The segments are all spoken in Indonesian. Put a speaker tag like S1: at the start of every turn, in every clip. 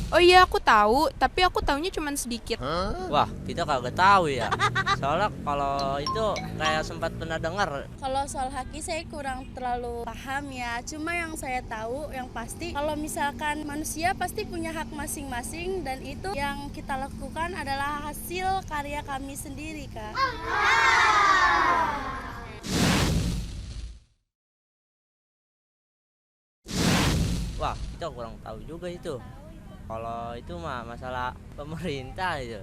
S1: Oh iya aku tahu, tapi aku taunya cuma sedikit.
S2: Wah, kita kagak tahu ya. Soalnya kalau itu kayak sempat pernah dengar.
S3: Kalau soal haki saya kurang terlalu paham ya. Cuma yang saya tahu yang pasti kalau misalkan manusia pasti punya hak masing-masing dan itu yang kita lakukan adalah hasil karya kami sendiri, Kak.
S2: Wah, kita kurang tahu juga itu. Kalau itu mah masalah pemerintah itu.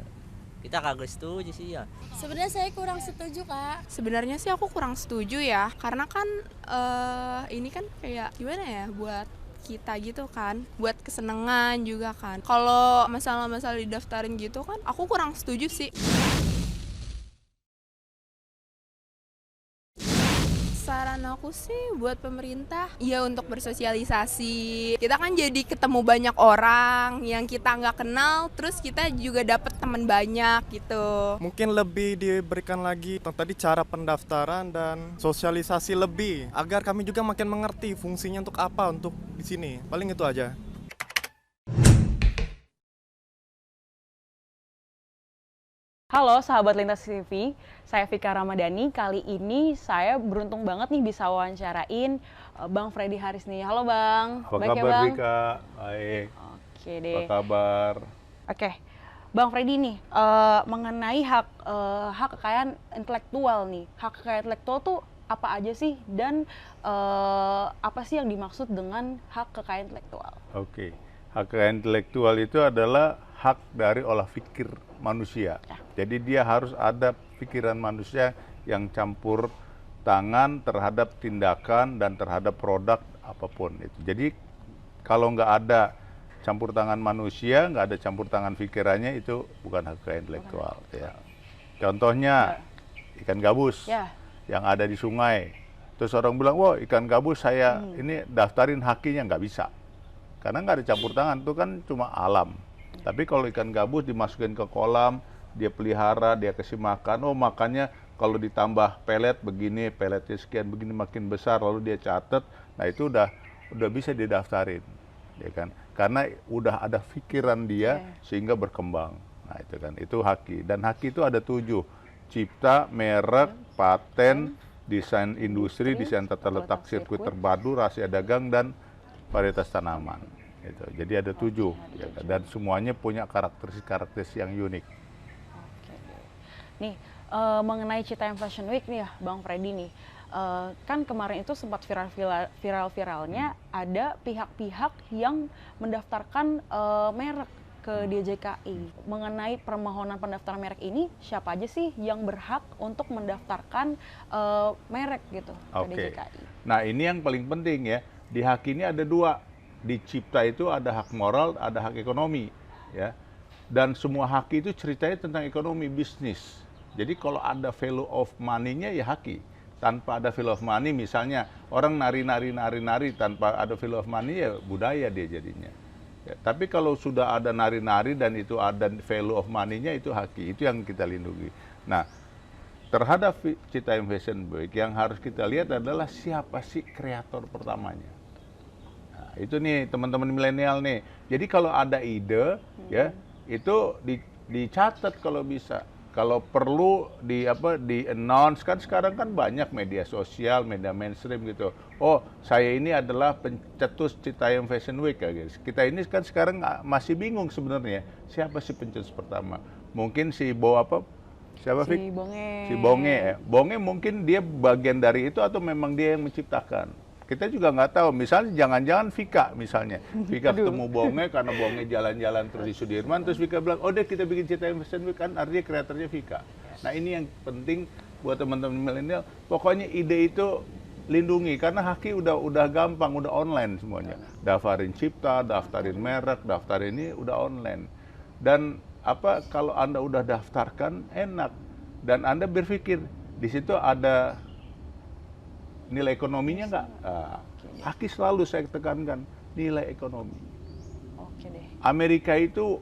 S2: Kita kagak setuju sih ya.
S3: Sebenarnya saya kurang setuju, Kak.
S1: Sebenarnya sih aku kurang setuju ya, karena kan ini kan kayak gimana ya buat kita gitu kan, buat kesenangan juga kan. Kalau masalah-masalah didaftarin gitu kan, aku kurang setuju sih. Saran aku sih buat pemerintah, ya untuk bersosialisasi. Kita kan jadi ketemu banyak orang yang kita nggak kenal, terus kita juga dapet teman banyak gitu.
S4: Mungkin lebih diberikan lagi tentang tadi cara pendaftaran dan sosialisasi lebih agar kami juga makin mengerti fungsinya untuk apa untuk di sini. Paling itu aja.
S5: Halo sahabat Lintas TV, saya Vika Ramadhani. Kali ini saya beruntung banget nih bisa wawancarain Bang Freddy Haris nih. Halo Bang,
S6: Apa
S5: baik ya
S6: kabar
S5: Bang?
S6: Rika? Baik.
S5: Oke
S6: Apa
S5: deh.
S6: kabar?
S5: Oke, Bang Freddy nih mengenai hak kekayaan intelektual nih. Hak kekayaan intelektual tuh apa aja sih dan apa sih yang dimaksud dengan hak kekayaan intelektual?
S6: Oke. Hak kekayaan intelektual itu adalah hak dari olah pikir manusia.
S5: Ya.
S6: Jadi dia harus ada pikiran manusia yang campur tangan terhadap tindakan dan terhadap produk apapun itu. Jadi kalau nggak ada campur tangan manusia, nggak ada campur tangan pikirannya, itu bukan hak kekayaan intelektual. Ya. Contohnya ikan gabus
S5: Ya,
S6: yang ada di sungai. Terus orang bilang, wah ikan gabus saya ini daftarin hakinya, nggak bisa. Karena nggak ada campur tangan, itu kan cuma alam. Tapi kalau ikan gabus dimasukin ke kolam, dia pelihara, dia kasih makan, oh makannya kalau ditambah pelet begini, peletnya sekian begini makin besar, lalu dia catat, nah itu udah bisa didaftarin, ya kan? Karena udah ada pikiran dia sehingga berkembang. Nah itu kan, itu haki. Dan haki itu ada 7, cipta, merek, paten, desain industri, desain tata letak sirkuit terpadu, rahasia dagang, dan varietas tanaman. Gitu. Jadi ada 7, ya, dan semuanya punya karakteristik yang unik.
S5: oke deh. Nih, mengenai Citayam Fashion Week nih ya, Bang Freddy nih. Kan kemarin itu sempat viral-viralnya ada pihak-pihak yang mendaftarkan merek ke DJKI. Mengenai permohonan pendaftaran merek ini, siapa aja sih yang berhak untuk mendaftarkan merek gitu ke
S6: Oke.
S5: DJKI?
S6: Nah ini yang paling penting ya. Di hak ini ada 2. Di cipta itu ada hak moral, ada hak ekonomi, ya. Dan semua hak itu ceritanya tentang ekonomi bisnis. Jadi kalau ada value of money-nya ya haki. Tanpa ada value of money, misalnya orang nari tanpa ada value of money ya budaya dia jadinya. Ya, tapi kalau sudah ada nari-nari dan itu ada value of money-nya itu haki. Itu yang kita lindungi. Nah, terhadap Citayam Fashion Week yang harus kita lihat adalah siapa sih kreator pertamanya. Nah, itu nih teman-teman milenial nih. Jadi kalau ada ide ya itu dicatat kalau bisa. Kalau perlu di announce, kan sekarang kan banyak media sosial, media mainstream gitu. Oh, saya ini adalah pencetus Citayam Fashion Week ya guys. Kita ini kan sekarang masih bingung sebenarnya siapa sih pencetus pertama. Mungkin si siapa
S5: Si
S6: Fik?
S5: Bonge.
S6: Si Bonge ya. Bonge mungkin dia bagian dari itu atau memang dia yang menciptakan. Kita juga nggak tahu. Misalnya jangan-jangan Vika misalnya. Vika ketemu Bonge karena Bonge jalan-jalan terus di Sudirman. Terus Vika bilang, oh deh kita bikin Citayam Fashion Week, kan artinya kreatornya Vika. Nah ini yang penting buat teman-teman milenial. Pokoknya ide itu lindungi. Karena haki udah gampang, udah online semuanya. Daftarin cipta, daftarin merek, daftarin ini udah online. Dan kalau Anda udah daftarkan enak. Dan Anda berpikir di situ ada nilai ekonominya nggak? Haki selalu saya tekankan nilai ekonomi.
S5: Oke deh.
S6: Amerika itu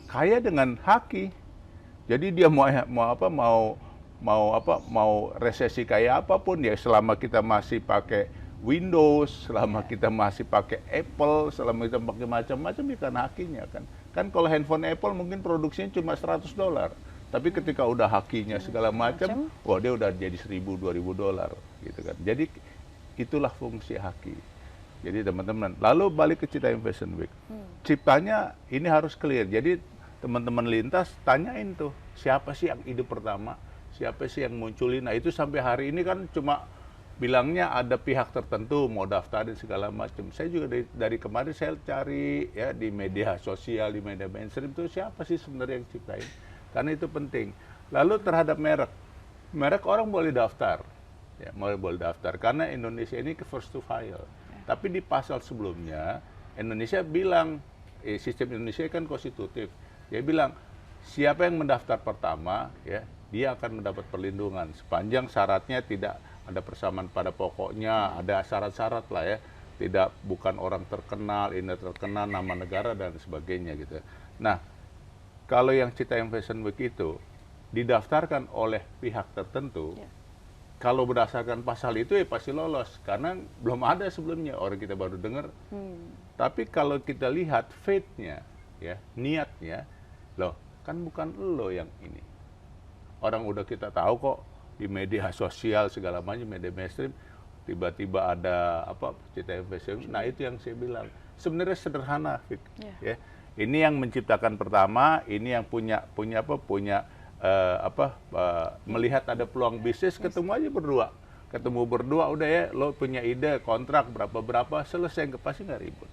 S6: kaya dengan haki. Jadi dia mau resesi kayak apapun ya selama kita masih pakai Windows, selama kita masih pakai Apple, selama kita pakai macam-macam, ya kan hakinya kan. Kan kalau handphone Apple mungkin produksinya cuma $100, tapi ketika udah hakinya segala macam, wah dia udah jadi $1.000-2.000 gitu kan. Jadi itulah fungsi haki. Jadi teman-teman, lalu balik ke Citaim Fashion Week. Ciptanya ini harus clear. Jadi teman-teman lintas tanyain tuh, siapa sih yang ide pertama, siapa sih yang munculin. Nah itu sampai hari ini kan cuma bilangnya ada pihak tertentu mau daftarin segala macam. Saya juga dari kemarin saya cari ya di media sosial, di media mainstream itu siapa sih sebenarnya yang ciptain. Karena itu penting. Lalu terhadap merek orang boleh daftar. Ya, boleh daftar karena Indonesia ini ke first to file. Tapi di pasal sebelumnya Indonesia bilang sistem Indonesia kan konstitutif. Dia bilang siapa yang mendaftar pertama ya dia akan mendapat perlindungan sepanjang syaratnya tidak ada persamaan pada pokoknya, ada syarat-syarat lah ya. Bukan orang terkenal, ini terkenal, nama negara dan sebagainya gitu. Nah, kalau yang Citaim Fashion Week itu didaftarkan oleh pihak tertentu, kalau berdasarkan pasal itu ya pasti lolos karena belum ada sebelumnya, orang kita baru dengar. Tapi kalau kita lihat faith-nya ya, niatnya, loh kan bukan lo yang ini. Orang udah kita tahu kok di media sosial segala macam, media mainstream, tiba-tiba ada apa Citaim Fashion. Nah itu yang saya bilang sebenarnya sederhana, ya. Ini yang menciptakan pertama, ini yang melihat ada peluang bisnis, ketemu aja berdua, udah ya, lo punya ide kontrak berapa selesai, pasti nggak ribut.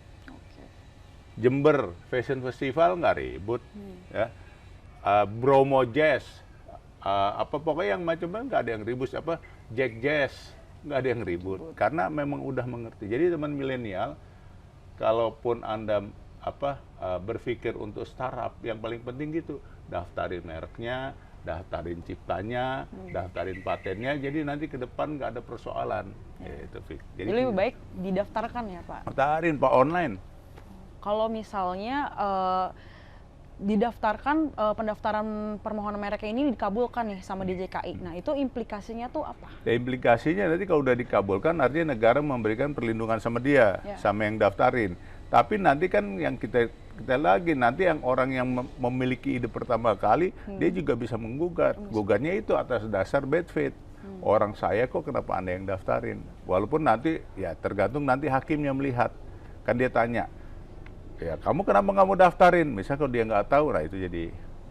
S6: Jember Fashion Festival nggak ribut, ya. Bromo Jazz. Pokoknya yang macam-macam nggak ada yang ribut, Jack Jazz nggak ada yang ribut karena memang udah mengerti. Jadi teman milenial, kalaupun Anda berpikir untuk startup, yang paling penting gitu, daftarin mereknya, daftarin ciptanya, daftarin patennya, jadi nanti ke depan nggak ada persoalan. Jadi
S5: lebih baik didaftarkan ya Pak?
S6: Daftarin Pak online.
S5: Kalau misalnya didaftarkan pendaftaran permohonan merek ini dikabulkan nih sama DJKI. Nah, itu implikasinya tuh apa?
S6: Ya, implikasinya nanti kalau udah dikabulkan artinya negara memberikan perlindungan sama dia, sama yang daftarin. Tapi nanti kan yang kita lagi nanti yang orang yang memiliki ide pertama kali, dia juga bisa menggugat. Gugatnya itu atas dasar bad faith. Orang saya kok kenapa Anda yang daftarin? Walaupun nanti ya tergantung nanti hakimnya melihat. Kan dia tanya, ya kamu kenapa nggak mau daftarin? Misalnya kalau dia nggak tahu, nah itu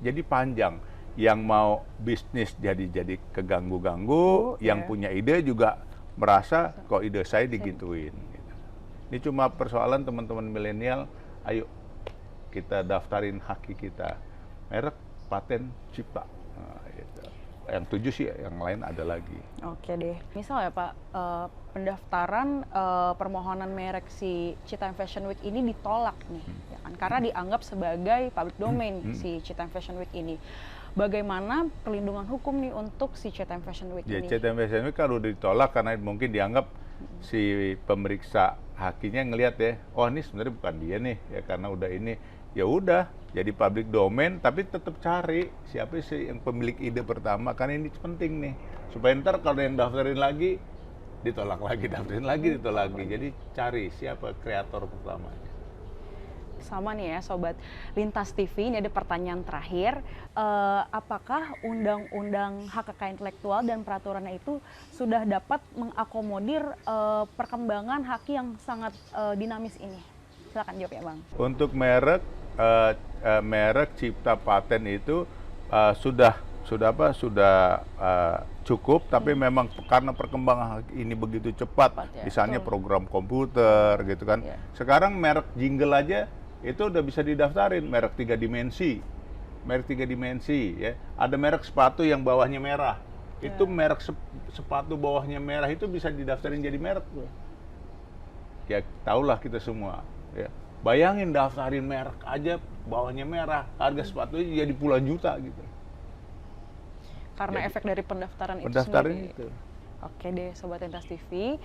S6: jadi panjang. Yang mau bisnis jadi keganggu-ganggu, yang punya ide juga merasa kok ide saya digituin. Gitu. Ini cuma persoalan teman-teman milenial, ayo kita daftarin haki kita, merek, paten, cipta. Nah, gitu. Yang 7 sih, yang lain ada lagi.
S5: Oke deh. Misal ya Pak, pendaftaran permohonan merek si Citaim Fashion Week ini ditolak nih, ya kan? Karena dianggap sebagai public domain si Citaim Fashion Week ini. Bagaimana perlindungan hukum nih untuk si Citaim Fashion Week ini?
S6: Citaim Fashion Week kalau ditolak karena mungkin dianggap si pemeriksa hakinya ngelihat ya, oh ini sebenarnya bukan dia nih, ya karena udah ini, ya udah jadi public domain, tapi tetap cari siapa sih yang pemilik ide pertama, karena ini penting nih, supaya ntar kalau yang daftarin lagi ditolak lagi, daftarin lagi ditolak lagi, jadi cari siapa kreator pertamanya.
S5: Sama nih ya Sobat Lintas TV, ini ada pertanyaan terakhir, apakah undang-undang hak kekayaan intelektual dan peraturannya itu sudah dapat mengakomodir perkembangan haki yang sangat dinamis ini? Silakan jawab ya Bang.
S6: Untuk merek cipta paten itu sudah cukup, tapi memang karena perkembangan ini begitu cepat, misalnya program komputer gitu kan. Sekarang merek jingle aja itu udah bisa didaftarin, merek 3 dimensi, ya. Ada merek sepatu yang bawahnya merah, itu merek sepatu bawahnya merah itu bisa didaftarin jadi merek. Ya tahulah kita semua. Ya. Bayangin daftarin merek aja bawahnya merah, harga sepatunya jadi puluhan juta gitu.
S5: Karena efek dari pendaftaran itu
S6: sendiri.
S5: Itu. Oke deh Sobat Lintas TV,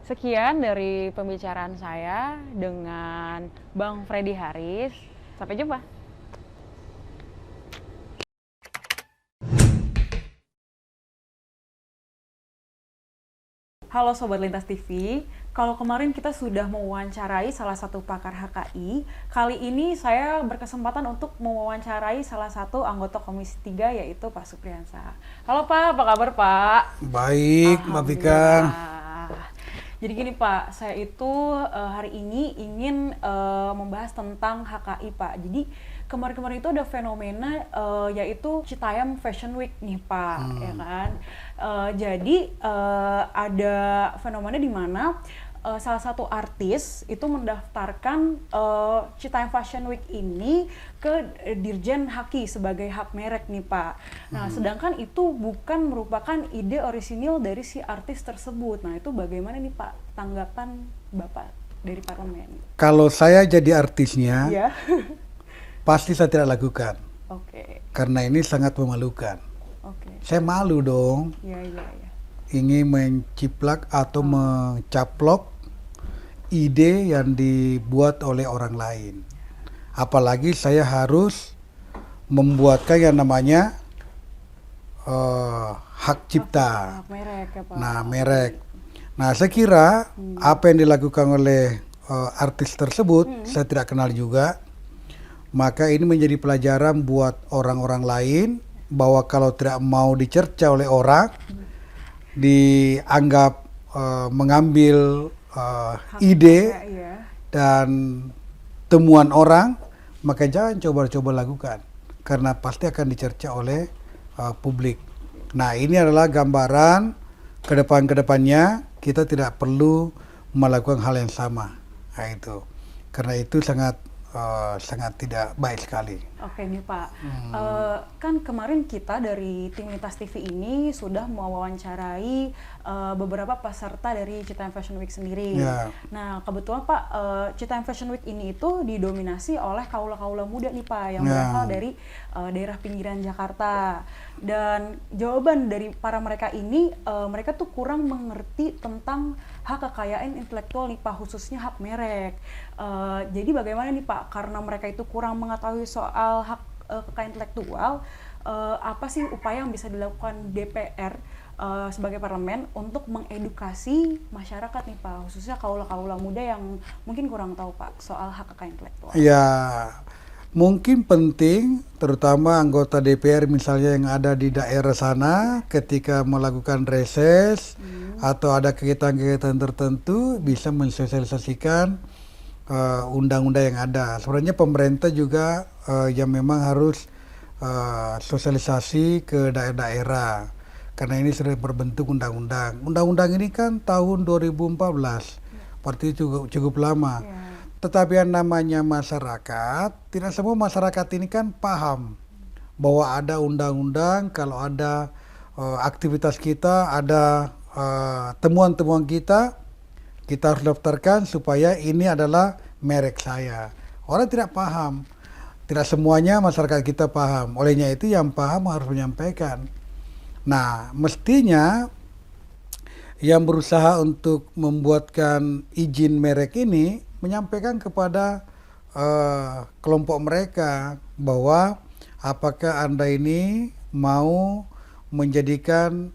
S5: sekian dari pembicaraan saya dengan Bang Freddy Haris. Sampai jumpa. Halo Sobat Lintas TV, kalau kemarin kita sudah mewawancarai salah satu pakar HKI, kali ini saya berkesempatan untuk mewawancarai salah satu anggota Komisi 3 yaitu Pak Supriyansa. Halo Pak, apa kabar Pak?
S7: Baik, Mbak Vika.
S5: Alhamdulillah. Jadi gini Pak, saya itu hari ini ingin membahas tentang HKI Pak. Jadi kemarin-kemarin itu ada fenomena yaitu Citayam Fashion Week nih Pak, ya kan. Jadi ada fenomena di mana salah satu artis itu mendaftarkan Citayam Fashion Week ini ke Dirjen Haki sebagai hak merek nih Pak. Nah, sedangkan itu bukan merupakan ide orisinil dari si artis tersebut. Nah, itu bagaimana nih Pak tanggapan Bapak dari parlemen?
S7: Kalau saya jadi artisnya,
S5: Ya.
S7: pasti saya tidak lakukan.
S5: Oke.
S7: Karena ini sangat memalukan.
S5: Oke.
S7: Saya malu dong
S5: Ya.
S7: ingin menciplak atau mencaplok ide yang dibuat oleh orang lain. Apalagi saya harus membuatkan yang namanya hak cipta.
S5: Hak merek ya Pak.
S7: Nah, merek. Nah, saya kira apa yang dilakukan oleh artis tersebut, saya tidak kenal juga. Maka ini menjadi pelajaran buat orang-orang lain bahwa kalau tidak mau dicerca oleh orang, dianggap mengambil ide
S5: Ya.
S7: dan temuan orang, maka jangan coba-coba lakukan karena pasti akan dicerca oleh publik. Nah, ini adalah gambaran kedepannya kita tidak perlu melakukan hal yang sama. Nah, itu karena itu sangat tidak baik sekali.
S5: Oke nih Pak, kan kemarin kita dari tim Lintas TV ini sudah mewawancarai beberapa peserta dari Citayam Fashion Week sendiri.
S7: Ya.
S5: Nah kebetulan Pak, Citayam Fashion Week ini itu didominasi oleh kaula-kaula muda nih Pak, yang
S7: Ya.
S5: berasal dari daerah pinggiran Jakarta. Dan jawaban dari para mereka ini, mereka tuh kurang mengerti tentang hak kekayaan intelektual nih Pak, khususnya hak merek. Jadi bagaimana nih Pak, karena mereka itu kurang mengetahui soal hak kekayaan intelektual, apa sih upaya yang bisa dilakukan DPR sebagai parlemen untuk mengedukasi masyarakat nih Pak, khususnya kaula-kaula muda yang mungkin kurang tahu Pak soal hak kekayaan intelektual?
S7: Ya, mungkin penting terutama anggota DPR misalnya yang ada di daerah sana ketika melakukan reses atau ada kegiatan-kegiatan tertentu bisa mensosialisasikan undang-undang yang ada. Sebenarnya pemerintah juga yang memang harus sosialisasi ke daerah-daerah karena ini sudah berbentuk undang-undang. Undang-undang ini kan tahun 2014, berarti cukup lama.
S5: Ya.
S7: Tetapi yang namanya masyarakat, tidak semua masyarakat ini kan paham bahwa ada undang-undang, kalau ada aktivitas kita, ada temuan-temuan kita harus daftarkan supaya ini adalah merek saya. Orang tidak paham, tidak semuanya masyarakat kita paham. Olehnya itu yang paham harus menyampaikan. Nah, mestinya yang berusaha untuk membuatkan izin merek ini menyampaikan kepada kelompok mereka bahwa apakah Anda ini mau menjadikan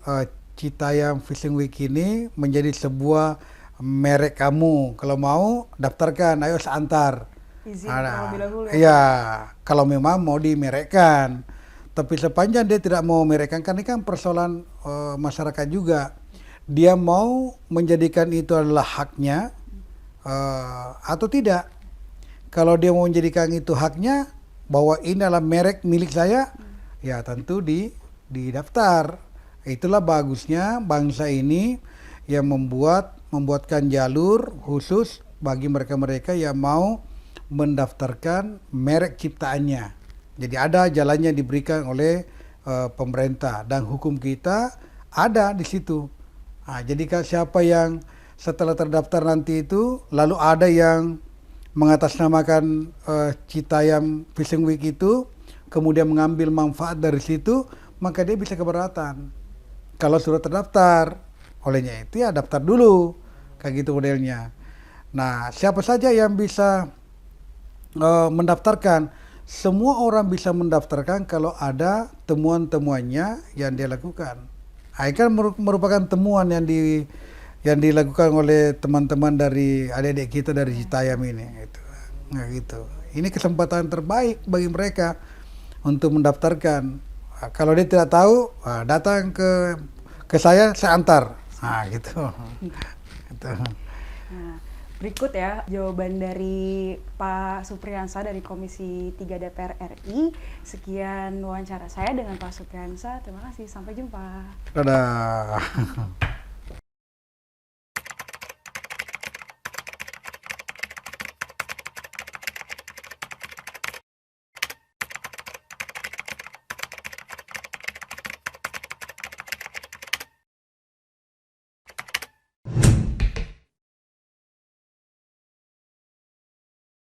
S7: Citayam Fashion Week ini menjadi sebuah merek kamu. Kalau mau daftarkan, ayo seantar.
S5: Izin terlebih dahulu ya.
S7: Iya, kalau memang mau dimerekkan. Tapi sepanjang dia tidak mau merekkan, kan ini kan persoalan masyarakat juga. Dia mau menjadikan itu adalah haknya atau tidak. Kalau dia mau menjadikan itu haknya, bahwa ini adalah merek milik saya, ya tentu didaftar. Itulah bagusnya bangsa ini yang membuatkan jalur khusus bagi mereka-mereka yang mau mendaftarkan merek ciptaannya. Jadi ada jalannya diberikan oleh pemerintah dan hukum kita ada di situ. Nah, jadi siapa yang setelah terdaftar nanti itu lalu ada yang mengatasnamakan Citayam Fashion Week itu kemudian mengambil manfaat dari situ, maka dia bisa keberatan. Kalau sudah terdaftar, olehnya itu ya daftar dulu, kayak gitu modelnya. Nah, siapa saja yang bisa mendaftarkan? Semua orang bisa mendaftarkan kalau ada temuan-temuannya yang dia lakukan. Nah, ini kan merupakan temuan yang dilakukan oleh teman-teman dari adik-adik kita dari Citayam ini gitu. Nah, gitu. Ini kesempatan terbaik bagi mereka untuk mendaftarkan. Nah, kalau dia tidak tahu, datang ke saya antar. Nah, gitu. Gitu.
S5: Nah, berikut ya jawaban dari Pak Supriyansa dari Komisi 3 DPR RI. Sekian wawancara saya dengan Pak Supriyansa. Terima kasih, sampai jumpa.
S7: Dadah.